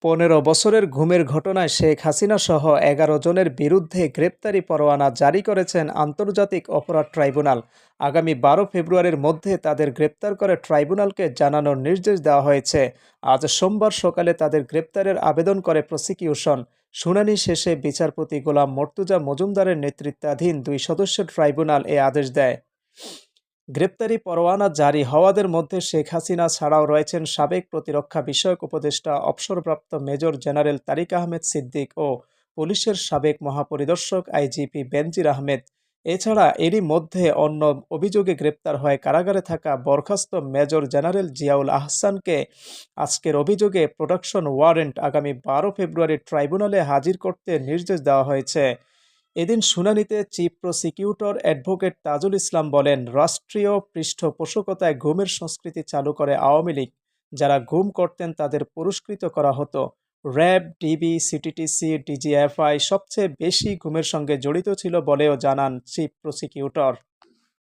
15 বছরের গুমের ঘটনায় শেখ হাসিনা সহ 11 জনের বিরুদ্ধে গ্রেপ্তারি পরোয়ানা জারি করেছেন আন্তর্জাতিক অপরাধ ট্রাইব্যুনাল। আগামী 12 ফেব্রুয়ারির মধ্যে তাদের গ্রেপ্তার করে ট্রাইব্যুনালকে জানানোর নির্দেশ দেওয়া হয়েছে। আজ সোমবার সকালে তাদের গ্রেপ্তারের আবেদন করে প্রসিকিউশন। শুনানি শেষে বিচারপতি গোলাম মর্তুজা মজুমদারের নেতৃত্বাধীন 2 সদস্যের ট্রাইব্যুনাল এ আদেশ দেয়। গ্রেপ্তারি পরোয়ানা জারি হওয়াদের মধ্যে শেখ হাসিনা ছাড়াও রয়েছেন সাবেক প্রতিরক্ষা বিষয়ক উপদেষ্টা অবসরপ্রাপ্ত মেজর জেনারেল তারিক আহমেদ সিদ্দিক ও পুলিশের সাবেক মহাপরিদর্শক আইজিপি বেনজির আহমেদ। এছাড়া এরই মধ্যে অন্য অভিযোগে গ্রেপ্তার হয়ে কারাগারে থাকা বরখাস্ত মেজর জেনারেল জিয়াউল আহসানকে আজকের অভিযোগে প্রোডাকশন ওয়ারেন্ট আগামী 12 ফেব্রুয়ারি ট্রাইব্যুনালে হাজির করতে নির্দেশ দেওয়া হয়েছে। এদিন শুনানিতে chief prosecutor advocate Tajul Islam বলেন, রাষ্ট্রীয় পৃষ্ঠপোষকতায় গুমের সংস্কৃতি চালু করে আওয়ামী লীগ। যারা গুম করতেন তাদের পুরস্কৃত করা হতো। র্যাব, ডিবি, সিটিটিসি, ডিজিএফআই সবচেয়ে বেশি গুমের সঙ্গে জড়িত ছিল বলেও জানান চিফ প্রসিকিউটর।